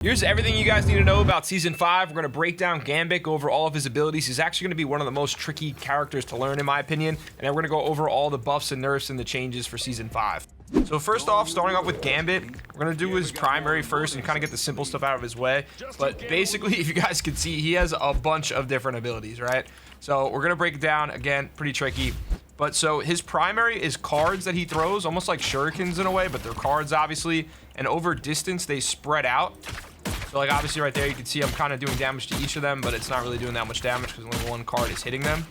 Here's everything you guys need to know about Season 5. We're going to break down Gambit, go over all of his abilities. He's actually going to be one of the most tricky characters to learn, in my opinion. And then we're going to go over all the buffs and nerfs and the changes for Season 5. So first off, starting off with Gambit, we're going to do his primary first and kind of get the simple stuff out of his way. But basically, if you guys can see, he has a bunch of different abilities, right? So we're going to break it down. Again, pretty tricky. But so his primary is cards that he throws, almost like shurikens in a way, but they're cards, obviously. And over distance, they spread out. So like obviously right there, you can see I'm kind of doing damage to each of them, but it's not really doing that much damage because only one card is hitting them.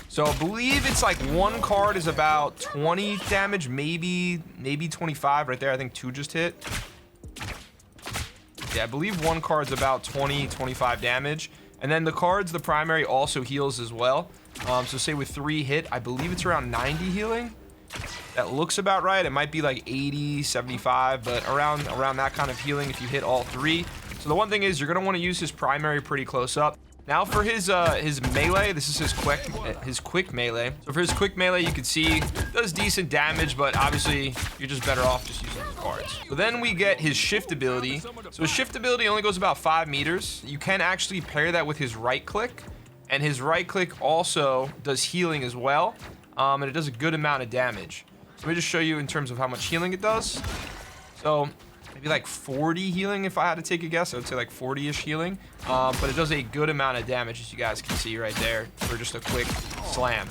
So I believe it's like one card is about 20 damage, maybe 25 right there. I think 2 just hit. Yeah, I believe one card's about 25 damage. And then the cards, the primary also heals as well. So say with 3 hit, I believe it's around 90 healing. That looks about right. It might be like 80, 75, but around that kind of healing if you hit all 3. So the one thing is you're going to want to use his primary pretty close up. Now for his melee, this is his quick melee. So for his quick melee, you can see it does decent damage, but obviously you're just better off just using his cards. So then we get his shift ability. So his shift ability only goes about 5 meters. You can actually pair that with his right click, and his right click also does healing as well, and it does a good amount of damage. So let me just show you in terms of how much healing it does. So maybe like 40 healing if I had to take a guess. I would say like 40-ish healing. But it does a good amount of damage, as you guys can see right there, for just a quick slam.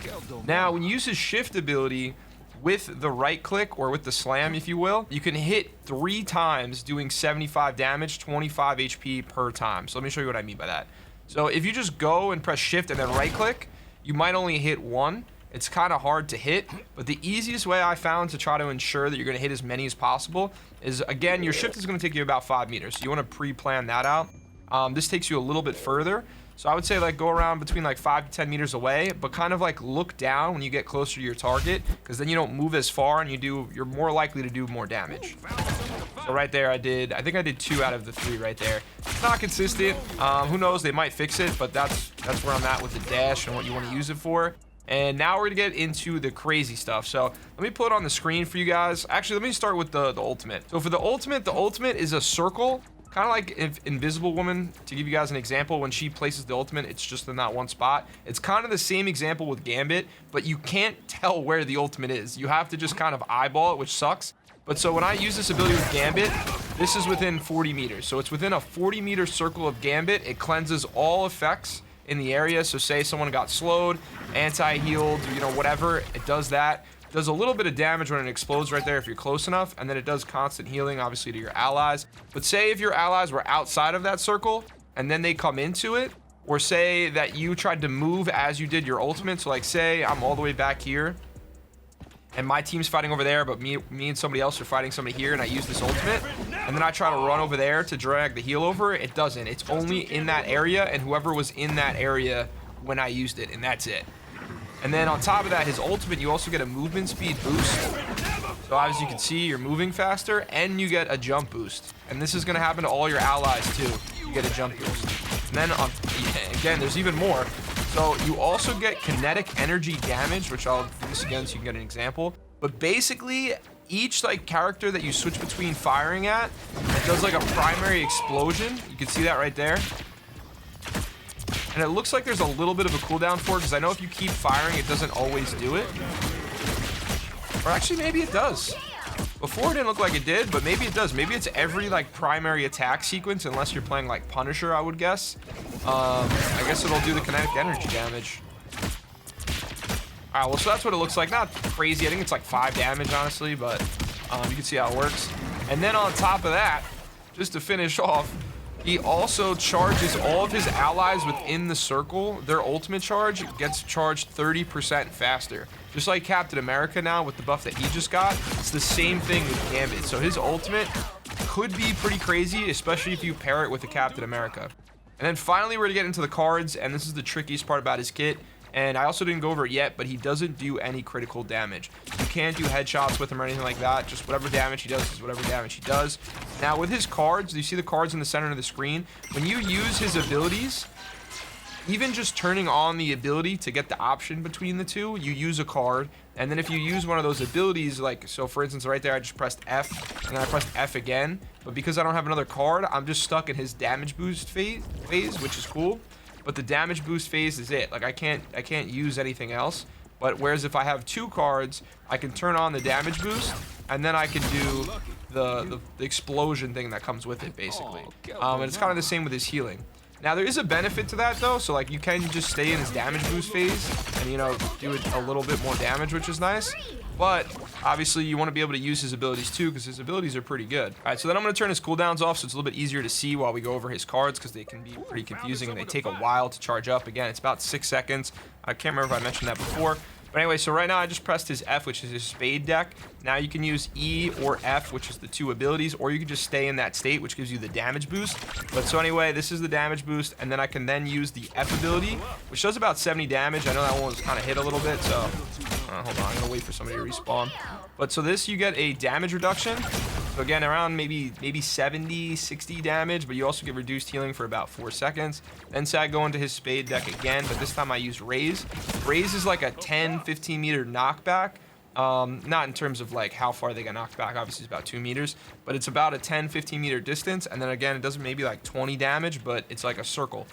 Now, when you use his shift ability with the right click, or with the slam, if you will, you can hit 3 times doing 75 damage, 25 HP per time. So let me show you what I mean by that. So if you just go and press shift and then right click, you might only hit 1. It's kind of hard to hit, but the easiest way I found to try to ensure that you're going to hit as many as possible is, again, your shift is going to take you about 5 meters. So you want to pre-plan that out. This takes you a little bit further. So I would say like go around between like 5 to 10 meters away, but kind of like look down when you get closer to your target, because then you don't move as far and you're more likely to do more damage. So right there I think I did 2 out of the 3 right there. It's not consistent. Who knows, they might fix it, but that's where I'm at with the dash and what you want to use it for. And now we're gonna get into the crazy stuff. So let me put it on the screen for you guys. Actually, let me start with the ultimate. So for the ultimate is a circle, kind of like if Invisible Woman, to give you guys an example, when she places the ultimate, it's just in that one spot. It's kind of the same example with Gambit, but you can't tell where the ultimate is. You have to just kind of eyeball it, which sucks. But so when I use this ability with Gambit, this is within 40 meters. So it's within a 40-meter circle of Gambit. It cleanses all effects in the area. So say someone got slowed, anti-healed, whatever, it does that. It does a little bit of damage when it explodes right there if you're close enough, and then it does constant healing, obviously, to your allies. But say if your allies were outside of that circle and then they come into it, or say that you tried to move as you did your ultimate. So like say I'm all the way back here and my team's fighting over there, but me and somebody else are fighting somebody here, and I use this ultimate, and then I try to run over there to drag the heal over, it doesn't. It's only in that area, and whoever was in that area when I used it, and that's it. And then on top of that, his ultimate, you also get a movement speed boost. So as you can see, you're moving faster, and you get a jump boost. And this is going to happen to all your allies too. You get a jump boost. And then, again, there's even more. So you also get kinetic energy damage, which I'll do this again so you can get an example. But basically, each character that you switch between firing at, it does like a primary explosion. You can see that right there. And it looks like there's a little bit of a cooldown for it, because I know if you keep firing, it doesn't always do it. Or actually, maybe it does. Before it didn't look like it did, but maybe it does. Maybe it's every primary attack sequence, unless you're playing like Punisher, I would guess. I guess it'll do the kinetic energy damage. Alright, well, so that's what it looks like. Not crazy. I think it's like 5 damage, honestly, but you can see how it works. And then on top of that, just to finish off, he also charges all of his allies within the circle. Their ultimate charge gets charged 30% faster. Just like Captain America now with the buff that he just got, it's the same thing with Gambit. So his ultimate could be pretty crazy, especially if you pair it with the Captain America. And then finally, we're gonna get into the cards, and this is the trickiest part about his kit. And I also didn't go over it yet, but he doesn't do any critical damage. You can't do headshots with him or anything like that. Just whatever damage he does is whatever damage he does. Now with his cards, do you see the cards in the center of the screen? When you use his abilities, even just turning on the ability to get the option between the two, you use a card, And then if you use one of those abilities, like, so for instance, right there, I just pressed F, and then I pressed F again. But because I don't have another card, I'm just stuck in his damage boost phase, which is cool. But the damage boost phase is it. Like, I can't use anything else. But whereas if I have 2 cards, I can turn on the damage boost, and then I can do the explosion thing that comes with it, basically. And it's kind of the same with his healing. Now, there is a benefit to that, though. So, like, you can just stay in his damage boost phase and, you know, do it a little bit more damage, which is nice. But, obviously, you want to be able to use his abilities, too, because his abilities are pretty good. All right, so then I'm going to turn his cooldowns off so it's a little bit easier to see while we go over his cards, because they can be pretty confusing and they take a while to charge up. Again, it's about 6 seconds. I can't remember if I mentioned that before. But anyway, so right now I just pressed his F, which is his spade deck. Now you can use E or F, which is the 2 abilities, or you can just stay in that state, which gives you the damage boost. But so anyway, this is the damage boost, and then I can then use the F ability, which does about 70 damage. I know that one was kind of hit a little bit, so hold on, I'm gonna wait for somebody to respawn. But so this, you get a damage reduction. So again, around maybe 70, 60 damage, but you also get reduced healing for about 4 seconds. Then say I go into his spade deck again, but this time I use Raise. Raise is like a 10, 15 meter knockback. Not in terms of like how far they get knocked back, obviously it's about 2 meters, but it's about a 10, 15 meter distance. And then again, it does maybe like 20 damage, but it's like a circle.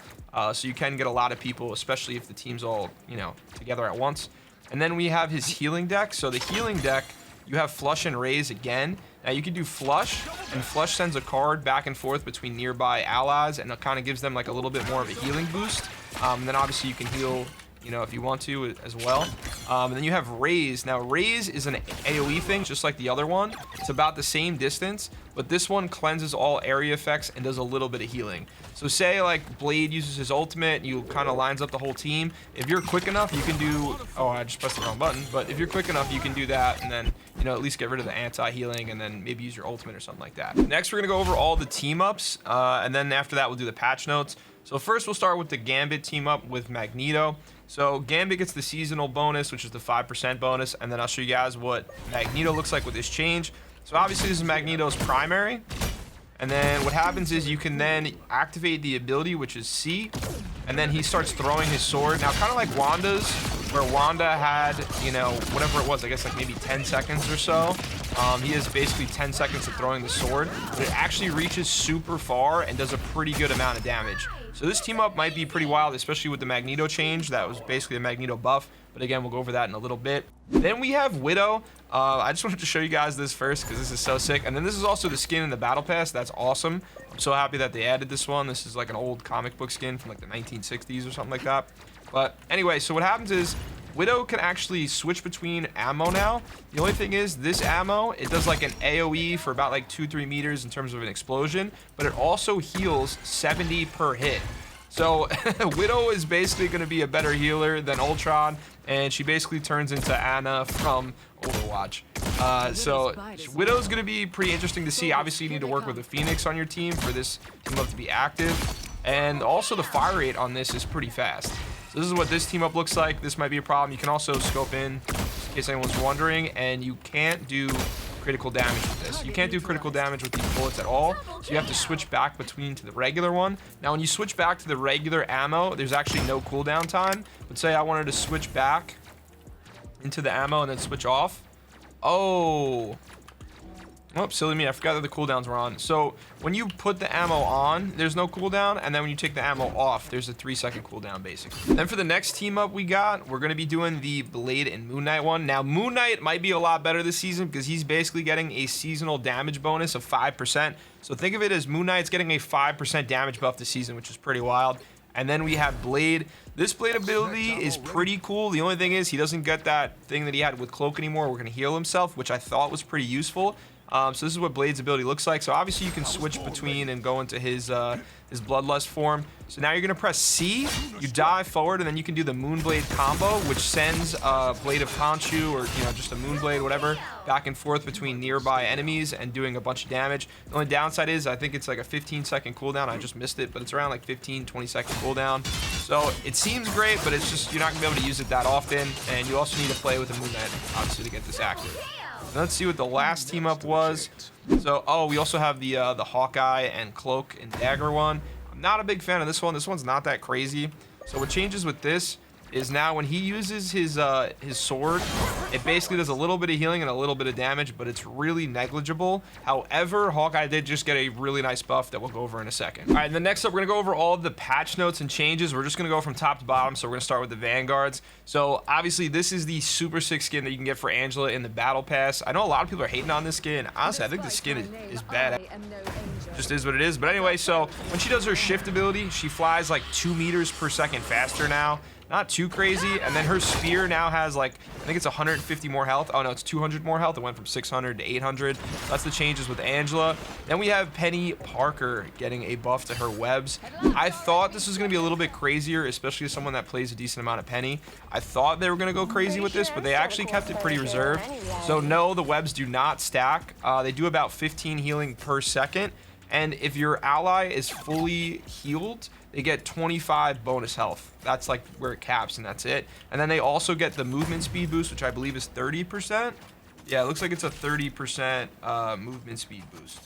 So you can get a lot of people, especially if the team's all, you know, together at once. And then we have his healing deck. So the healing deck, you have Flush and Raise again. Now you can do Flush, and Flush sends a card back and forth between nearby allies, and it kind of gives them like a little bit more of a healing boost. And then obviously you can heal, you know, if you want to as well. And then you have Raise. Now Raise is an AoE thing, just like the other one. It's about the same distance, but this one cleanses all area effects and does a little bit of healing. So say like Blade uses his ultimate, and you kind of lines up the whole team. If you're quick enough, you can do, oh, I just pressed the wrong button, but if you're quick enough, you can do that, and then, you know, at least get rid of the anti-healing, and then maybe use your ultimate or something like that. Next, we're gonna go over all the team ups, and then after that, we'll do the patch notes. So first, we'll start with the Gambit team up with Magneto. So Gambit gets the seasonal bonus, which is the 5% bonus, and then I'll show you guys what Magneto looks like with this change. So obviously, this is Magneto's primary. And then what happens is you can then activate the ability, which is C, and then he starts throwing his sword. Now, kind of like Wanda's, where Wanda had, you know, whatever it was, I guess like maybe 10 seconds or so. He has basically 10 seconds of throwing the sword, but it actually reaches super far and does a pretty good amount of damage. So this team up might be pretty wild, especially with the Magneto change. That was basically a Magneto buff, but again, we'll go over that in a little bit. Then we have Widow. I just wanted to show you guys this first because this is so sick. And then this is also the skin in the battle pass. That's awesome. I'm so happy that they added this one. This is like an old comic book skin from like the 1960s or something like that. But anyway, so what happens is Widow can actually switch between ammo now. The only thing is this ammo, it does like an AoE for about like 2-3 meters in terms of an explosion, but it also heals 70 per hit. So Widow is basically going to be a better healer than Ultron, and she basically turns into Anna from Overwatch. So Widow's going to be pretty interesting to see. Obviously, you need to work with a Phoenix on your team for this team up to be active. And also the fire rate on this is pretty fast. So this is what this team up looks like. This might be a problem. You can also scope in case anyone's wondering, and you can't do critical damage with this. You can't do critical damage with these bullets at all, so you have to switch back between to the regular one. Now, when you switch back to the regular ammo, there's actually no cooldown time. But say I wanted to switch back into the ammo and then switch off. Oh, silly me, I forgot that the cooldowns were on. So when you put the ammo on, there's no cooldown, and then when you take the ammo off, there's a 3-second cooldown, basically. Then for the next team up we got, we're going to be doing the Blade and Moonknight one. Now, Moonknight might be a lot better this season because he's basically getting a seasonal damage bonus of 5%. So think of it as Moonknight's getting a 5% damage buff this season, which is pretty wild. And then we have Blade. This Blade ability is pretty cool. The only thing is he doesn't get that thing that he had with Cloak anymore. We're going to heal himself, which I thought was pretty useful. So this is what Blade's ability looks like. So obviously you can switch between and go into his Bloodlust form. So now you're going to press C, you dive forward, and then you can do the Moonblade combo, which sends Blade of Khonshu, or, you know, just a Moonblade, whatever, back and forth between nearby enemies and doing a bunch of damage. The only downside is I think it's like a 15-second cooldown. I just missed it, but it's around like 15-20-second cooldown. So it seems great, but it's just you're not going to be able to use it that often, and you also need to play with a Moonknight, obviously, to get this active. Now let's see what the last team up was. So, we also have the Hawkeye and Cloak and Dagger one. I'm not a big fan of this one. This one's not that crazy. So what changes with this is now when he uses his sword, It basically does a little bit of healing and a little bit of damage, but it's really negligible. However, Hawkeye did just get a really nice buff that we'll go over in a second. All right, and then next up, we're gonna go over all of the patch notes and changes. We're just gonna go from top to bottom, so we're gonna start with the Vanguards. So obviously, this is the super sick skin that you can get for Angela in the Battle Pass. I know a lot of people are hating on this skin. Honestly, I think the skin is bad. Just is what it is. But anyway, so when she does her shift ability, she flies like 2 meters per second faster now. Not too crazy. And then her spear now has like, I think it's 150 more health. Oh no, it's 200 more health. It went from 600 to 800. That's the changes with Angela. Then we have Peni Parker getting a buff to her webs. I thought this was going to be a little bit crazier, especially as someone that plays a decent amount of Peni. I thought they were going to go crazy with this, but they actually kept it pretty reserved. So no, the webs do not stack. They do about 15 healing per second. And if your ally is fully healed, they get 25 bonus health. That's like where it caps, and that's it. And then they also get the movement speed boost, which I believe is 30%. Yeah, it looks like it's a 30% movement speed boost.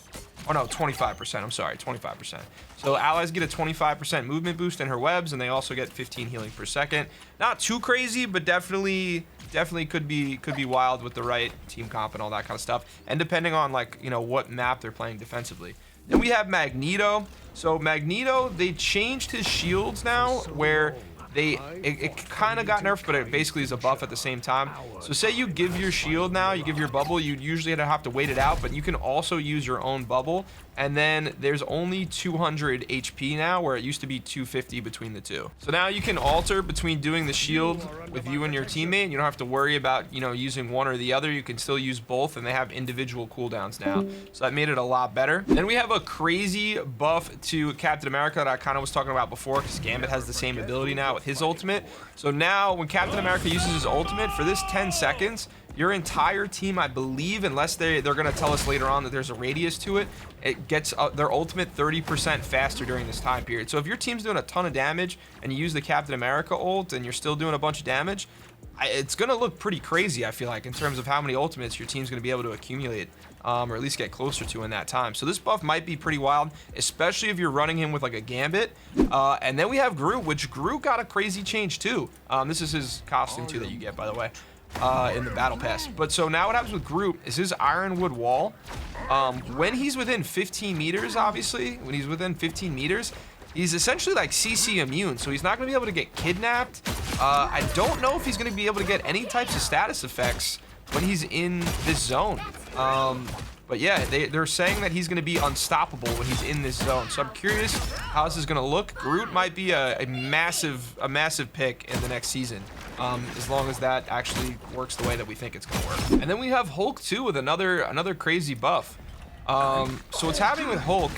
Oh no, 25%. I'm sorry, 25%. So allies get a 25% movement boost in her webs, and they also get 15 healing per second. Not too crazy, but definitely could be wild with the right team comp and all that kind of stuff. And depending on, like, you know, what map they're playing defensively. Then we have Magneto. So Magneto, they changed his shields now, where it kind of got nerfed, but it basically is a buff at the same time. So say you give your shield now, you give your bubble, you'd usually have to wait it out, but you can also use your own bubble. And then there's only 200 HP now, where it used to be 250 between the two. So now you can alter between doing the shield with you and your teammate. You don't have to worry about, you know, using one or the other. You can still use both, and they have individual cooldowns now. So that made it a lot better. Then we have a crazy buff to Captain America that I kind of was talking about before, because Gambit has the same ability now with his ultimate. So now when Captain America uses his ultimate, for this 10 seconds, your entire team, I believe, unless they're going to tell us later on that there's a radius to it, it gets their ultimate 30% faster during this time period. So if your team's doing a ton of damage and you use the Captain America ult and you're still doing a bunch of damage, it's going to look pretty crazy, I feel like, in terms of how many ultimates your team's going to be able to accumulate, or at least get closer to in that time. So this buff might be pretty wild, especially if you're running him with like a Gambit. And then we have Groot, which Groot got a crazy change too. This is his costume too that you get, by the way, in the Battle Pass. But so now what happens with Groot is his Ironwood wall, when he's within 15 meters, obviously, when he's within 15 meters, he's essentially like CC immune, so he's not going to be able to get kidnapped. I don't know if he's going to be able to get any types of status effects when he's in this zone. But yeah, they're saying that he's going to be unstoppable when he's in this zone. So I'm curious how this is going to look. Groot might be a massive pick in the next season, as long as that actually works the way that we think it's going to work. And then we have Hulk too with another crazy buff. So what's happening with Hulk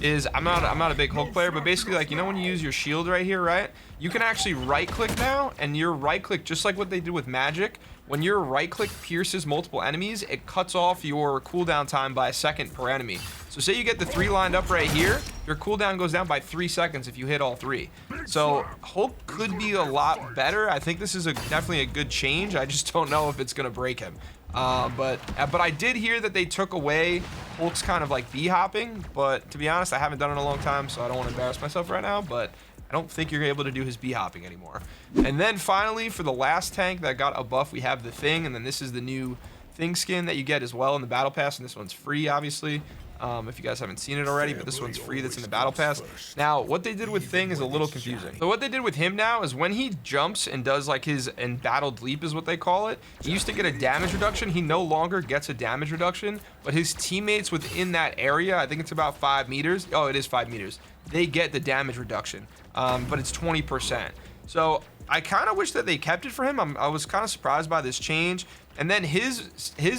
is, I'm not a big Hulk player, but basically, like, you know, when you use your shield right here, right? You can actually right click now, and your right click, just like what they did with magic, when your right click pierces multiple enemies, it cuts off your cooldown time by a second per enemy. So say you get the 3 lined up right here, your cooldown goes down by 3 seconds if you hit all 3. So Hulk could be a lot better. I think this is definitely a good change. I just don't know if it's gonna break him. But I did hear that they took away Hulk's kind of like B-hopping, but to be honest, I haven't done it in a long time, so I don't want to embarrass myself right now, but I don't think you're able to do his B-hopping anymore. And then finally, for the last tank that got a buff, we have the Thing, and then this is the new Thing skin that you get as well in the Battle Pass, and this one's free, obviously. If you guys haven't seen it already, but this one's free, that's in the Battle Pass. Now, what they did with Thing is a little confusing. So what they did with him now is when he jumps and does like his embattled leap is what they call it, he used to get a damage reduction. He no longer gets a damage reduction, but his teammates within that area, I think it's about 5 meters. Oh, it is 5 meters. They get the damage reduction, but it's 20%. So I kind of wish that they kept it for him. I was kind of surprised by this change. And then his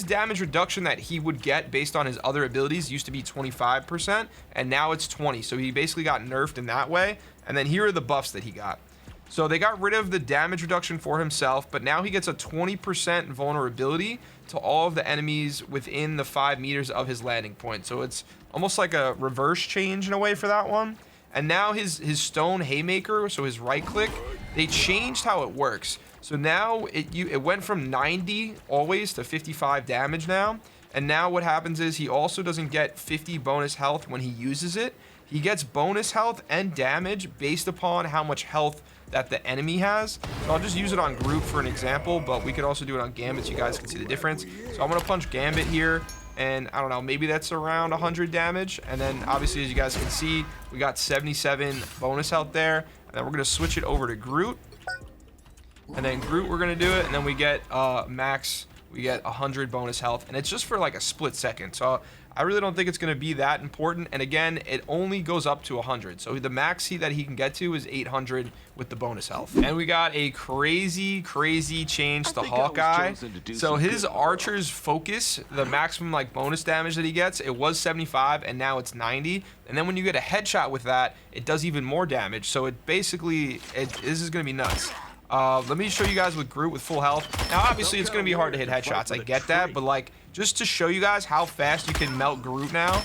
damage reduction that he would get based on his other abilities used to be 25%, and now it's 20. So he basically got nerfed in that way. And then here are the buffs that he got. So they got rid of the damage reduction for himself, but now he gets a 20% vulnerability to all of the enemies within the 5 meters of his landing point. So it's almost like a reverse change in a way for that one. And now his stone haymaker, so his right click, they changed how it works. So now it went from 90 always to 55 damage now. And now what happens is he also doesn't get 50 bonus health when he uses it. he gets bonus health and damage based upon how much health that the enemy has. So I'll just use it on Groot for an example, but we could also do it on Gambit so you guys can see the difference. So I'm gonna punch Gambit here, and I don't know, maybe that's around 100 damage. And then obviously, as you guys can see, we got 77 bonus health there. And then we're gonna switch it over to Groot. And then Groot, we're gonna do it, and then we get max, we get 100 bonus health, and it's just for like a split second. So I really don't think it's going to be that important. And again, it only goes up to 100. So the max that he can get to is 800 with the bonus health. And we got a crazy change to Hawkeye. So his archer's focus, the maximum like bonus damage that he gets, it was 75 and now it's 90. And then when you get a headshot with that, it does even more damage. So it basically, this is going to be nuts. Let me show you guys with Groot with full health. Now, obviously, it's going to be hard to hit headshots. I get that, but like, just to show you guys how fast you can melt Groot now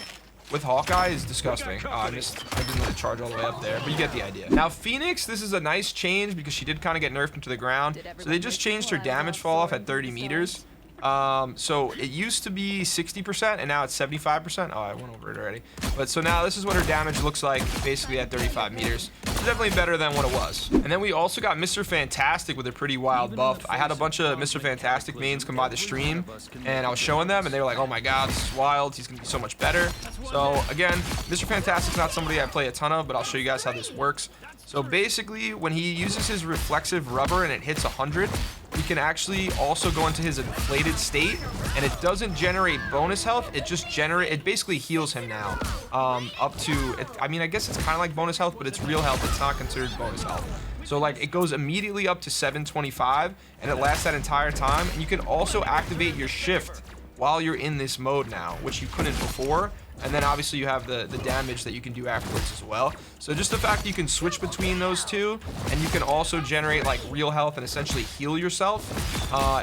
with Hawkeye is disgusting. I didn't let it charge all the way up there, but you get the idea. Now, Phoenix, this is a nice change because she did kind of get nerfed into the ground. So they just changed her damage fall off at 30 meters. So it used to be 60% and now it's 75%. Oh, I went over it already. But so now this is what her damage looks like basically at 35 meters. It's definitely better than what it was. And then we also got Mr. Fantastic with a pretty wild buff. I had a bunch of Mr. Fantastic mains come by the stream and I was showing them and they were like, oh my god, this is wild. He's gonna be so much better. So again, Mr. Fantastic's not somebody I play a ton of, but I'll show you guys how this works. So basically, when he uses his reflexive rubber and it hits 100, he can actually also go into his inflated state, and it doesn't generate bonus health. It basically heals him now, up to. I mean, I guess it's kind of like bonus health, but it's real health. It's not considered bonus health. So like, it goes immediately up to 725, and it lasts that entire time. And you can also activate your shift while you're in this mode now, which you couldn't before. And then obviously you have the damage that you can do afterwards as well. So just the fact that you can switch between those two, and you can also generate like real health and essentially heal yourself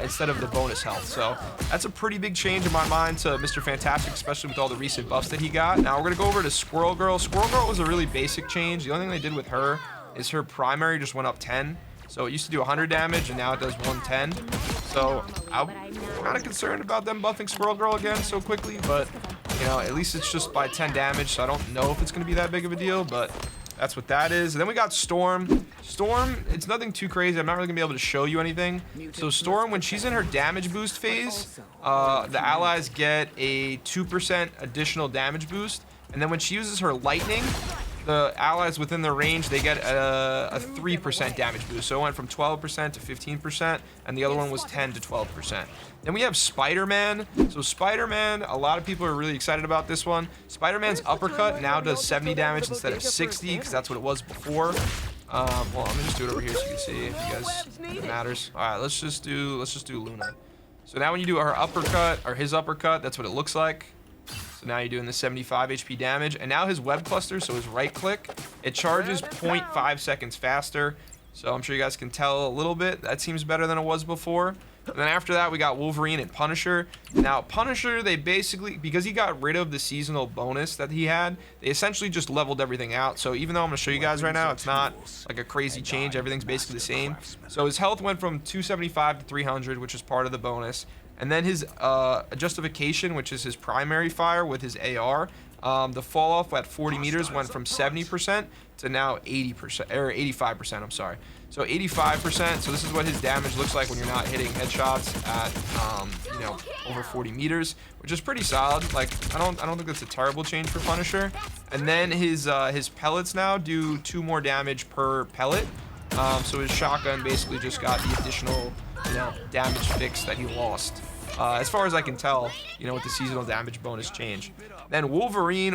instead of the bonus health. So that's a pretty big change in my mind to Mr. Fantastic, especially with all the recent buffs that he got. Now we're gonna go over to Squirrel Girl. Squirrel Girl was a really basic change. The only thing they did with her is her primary just went up 10. So it used to do 100 damage and now it does 110. So I'm kind of concerned about them buffing Squirrel Girl again so quickly, but you know, at least it's just by 10 damage, so I don't know if it's going to be that big of a deal, but that's what that is. And then we got Storm. Storm, it's nothing too crazy. I'm not really going to be able to show you anything. So Storm, when she's in her damage boost phase, the allies get a 2% additional damage boost. And then when she uses her lightning, the allies within the range, they get a 3% damage boost. So it went from 12% to 15%, and the other one was 10 to 12%. Then we have Spider-Man. So Spider-Man, a lot of people are really excited about this one. Spider-Man's uppercut now does 70 damage instead of 60, because that's what it was before. Well, let me just do it over here so you can see if you guys, if it matters. All right, let's just do Luna. So now when you do her uppercut, or his uppercut, that's what it looks like. So now you're doing the 75 HP damage, and now his web cluster, so his right click, it charges 0.5 seconds faster. So I'm sure you guys can tell a little bit. That seems better than it was before. And then after that, we got Wolverine and Punisher. Now, Punisher, they basically, because he got rid of the seasonal bonus that he had, they essentially just leveled everything out. So even though I'm going to show you guys right now, it's not like a crazy change. Everything's basically the same. So his health went from 275 to 300, which is part of the bonus. And then his justification, which is his primary fire with his AR, the fall off at 40 meters went from 70% to now 80%, or 85%, I'm sorry. So 85%, so this is what his damage looks like when you're not hitting headshots at, you know, over 40 meters, which is pretty solid. Like, I don't think that's a terrible change for Punisher. And then his pellets now do 2 more damage per pellet. So his shotgun basically just got the additional, you know, damage fix that he lost. As far as I can tell, you know, with the seasonal damage bonus change. Then Wolverine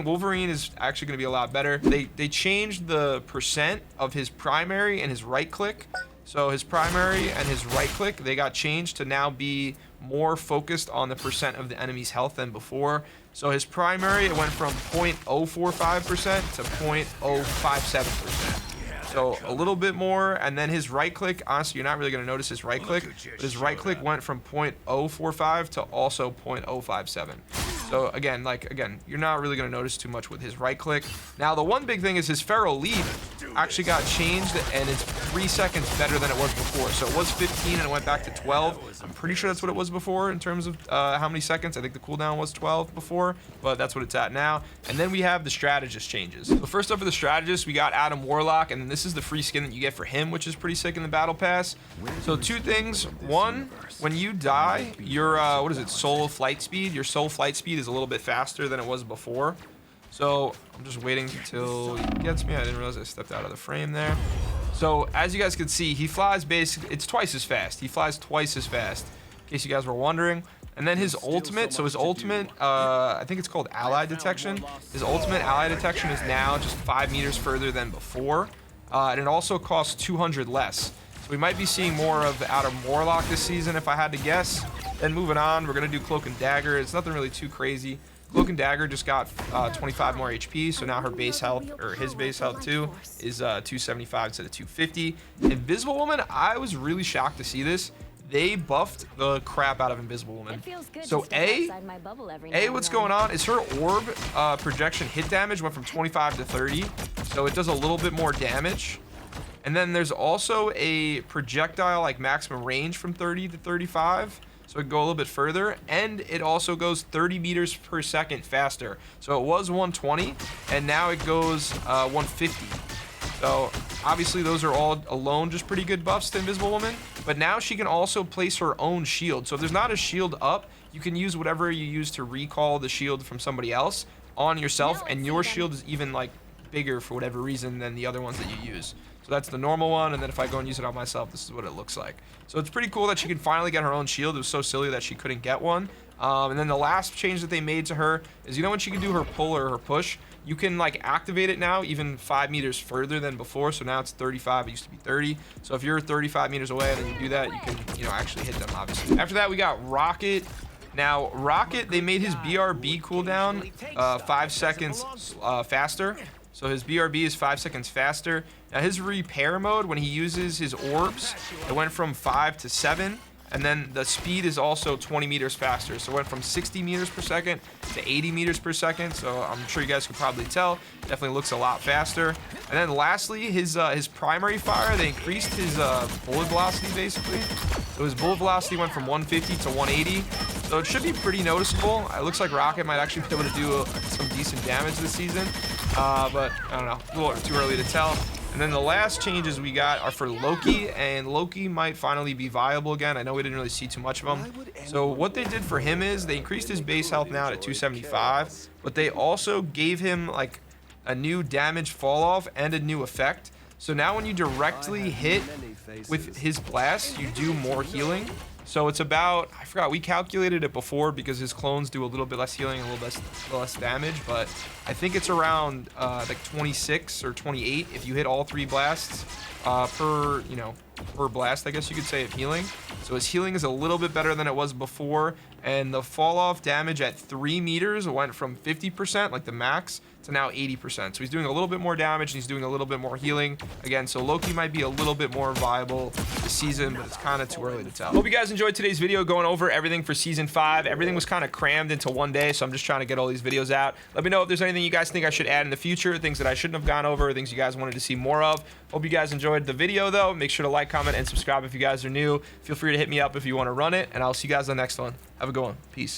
is actually going to be a lot better. They changed the percent of his primary and his right click. So his primary and his right click, they got changed to now be more focused on the percent of the enemy's health than before. So his primary, it went from 0.045% to 0.057%. So a little bit more, and then his right click, honestly, you're not really going to notice his right click, but his right click went from 0.045 to also 0.057. So again, you're not really going to notice too much with his right click. Now, the one big thing is his Feral Leap. actually got changed, and it's 3 seconds better than it was before. So it was 15 and it went back to 12. I'm pretty sure that's what it was before in terms of how many seconds. I think the cooldown was 12 before, but that's what it's at now. And then we have the strategist changes. So first up for the strategist, we got Adam Warlock, and then this is the free skin that you get for him, which is pretty sick in the battle pass. So two things. One, when you die, your what is it, soul flight speed? Your soul flight speed is a little bit faster than it was before. So I'm just waiting until he gets me. I didn't realize I stepped out of the frame there. So as you guys can see, he flies basically, it's twice as fast. He flies twice as fast, in case you guys were wondering. And then his ultimate, so his ultimate, I think it's called ally detection. His ultimate ally detection is now just 5 meters further than before. And it also costs 200 less. So we might be seeing more of Adam Warlock this season if I had to guess. Then moving on, we're going to do Cloak and Dagger. It's nothing really too crazy. Cloak and Dagger just got 25 more HP, so now her base health, or his base health too, is 275 instead of 250. Invisible Woman, I was really shocked to see this. They buffed the crap out of Invisible Woman. So what's going on is her orb projection hit damage went from 25 to 30, so it does a little bit more damage. And then there's also a projectile like maximum range from 30 to 35. So it can go a little bit further, and it also goes 30 meters per second faster. So it was 120, and now it goes 150. So obviously those are all alone just pretty good buffs to Invisible Woman, but now she can also place her own shield. So if there's not a shield up, you can use whatever you use to recall the shield from somebody else on yourself, and your shield is even like bigger for whatever reason than the other ones that you use. So that's the normal one, and then if I go and use it on myself, this is what it looks like. So it's pretty cool that she can finally get her own shield. It was so silly that she couldn't get one. And then the last change that they made to her is, you know, when she can do her pull or her push, you can like activate it now even 5 meters further than before. So now it's 35, it used to be 30. So if you're 35 meters away and then you do that, you can, you know, actually hit them, obviously. After that, we got Rocket. Now, Rocket, they made his BRB cooldown 5 seconds faster. So his BRB is 5 seconds faster. Now his repair mode, when he uses his orbs, it went from 5 to 7. And then the speed is also 20 meters faster. So it went from 60 meters per second to 80 meters per second. So I'm sure you guys could probably tell. Definitely looks a lot faster. And then lastly, his primary fire, they increased his bullet velocity basically. So his bullet velocity went from 150 to 180. So it should be pretty noticeable. It looks like Rocket might actually be able to do some decent damage this season. But I don't know, a little too early to tell. And then the last changes we got are for Loki, and Loki might finally be viable again. I know we didn't really see too much of him. So what they did for him is they increased his base health now to 275, but they also gave him like a new damage fall off and a new effect. So now when you directly hit with his blast, you do more healing. So it's about, I forgot, we calculated it before because his clones do a little bit less healing, a little less damage, but I think it's around like 26 or 28 if you hit all 3 blasts per blast, I guess you could say, of healing. So his healing is a little bit better than it was before, and the fall off damage at 3 meters went from 50%, like the max, to now 80%. So he's doing a little bit more damage and he's doing a little bit more healing. Again, so Loki might be a little bit more viable this season, but it's kind of too early to tell. Hope you guys enjoyed today's video going over everything for season 5. Everything was kind of crammed into one day, so I'm just trying to get all these videos out. Let me know if there's anything you guys think I should add in the future, things that I shouldn't have gone over, things you guys wanted to see more of. Hope you guys enjoyed the video though. Make sure to like, comment, and subscribe if you guys are new. Feel free to hit me up if you want to run it, and I'll see you guys on the next one. Have a good one. Peace.